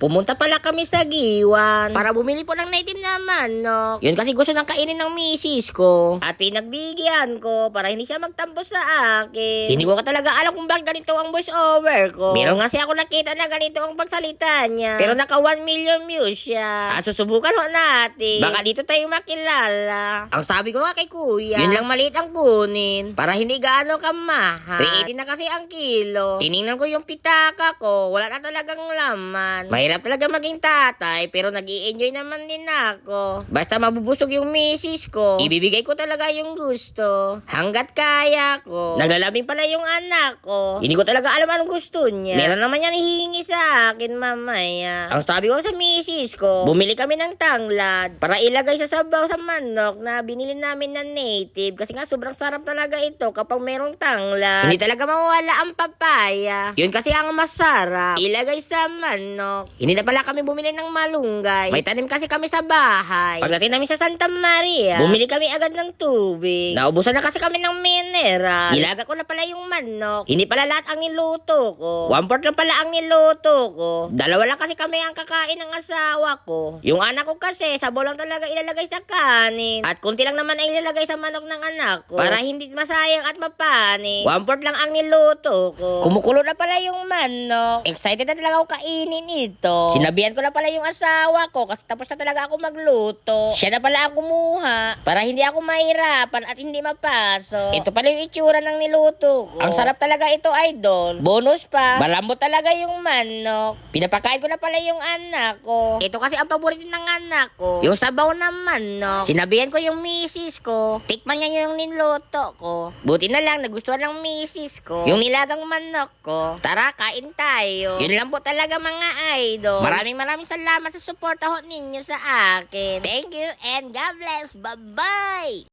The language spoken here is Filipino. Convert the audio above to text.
Pumunta pala kami sa Giwan para bumili po ng native na manok. Yun kasi gusto ng kainin ng misis ko. At pinagbigyan ko para hindi siya magtampo sa akin. Hindi ko ka talaga alam kung bakit ganito ang voice over ko. Meron kasi ako nakita na ganito ang pagsalita niya. Pero naka 1 million views siya. Susubukan ho natin. Baka dito tayo makilala. Ang sabi ko nga kay kuya, yun lang maliit ang kunin. Para hindi gaano kamahal. 380 na kasi ang kilo. Tiningnan ko yung pitaka ko. Wala na talagang laman. Mahirap talaga maging tatay. Pero nag-i-enjoy naman din ako. Basta mabubusog yung misis ko, ibibigay ko talaga yung gusto. Hanggat kaya ko. Naglalabing pala yung anak ko. Hindi ko talaga alam anong gusto niya. Meron naman yan hihingi sa akin mamaya. Ang sabi ko sa misis ko, bumili kami ng tanglad para ilagay sa sabaw sa manok na binili namin na native. Kasi nga sobrang sarap talaga ito kapag merong tanglad. Hindi talaga mawala ang papaya. Yun kasi ang masarap. Ilagay sa manok. Hindi na pala kami bumili ng malunggay. May tanim kasi kami sa bahay. Pagdating namin sa Santa Maria, bumili kami agad ng tubig. Naubusan na kasi kami ng mineral. Nilaga ko na pala yung manok. Hindi pala lahat ang niluto ko. 1/4 lang pala ang niluto ko. Dalawa lang kasi kami ang kakain ng asawa ko. Yung anak ko kasi, sabaw lang talaga ilalagay sa kanin. At kunti lang naman ay ilalagay sa manok ng anak ko. Para hindi masayang at mapaning. 1/4 lang ang niluto ko. Kumukulo na pala yung manok. Excited na talaga ako kainin ito. Sinabihan ko na pala yung asawa ko kasi tapos na talaga ako magluto. Siya na pala ang kumuha para hindi ako mahirapan at hindi mapasok. Ito pala yung itsura ng niluto ko. Ang sarap talaga ito, idol. Bonus pa, malambot talaga yung manok. Pinapakain ko na pala yung anak ko. Ito kasi ang paborito ng anak ko. Yung sabaw ng manok. Sinabihan ko yung misis ko. Tikman niya yung niluto ko. Buti na lang nagustuhan ng misis ko yung nilagang manok ko. Tara, kain tayo. Yun lang po talaga mga idol. Maraming salamat sa suporta ho ninyo sa akin. Thank you and God bless. Bye-bye!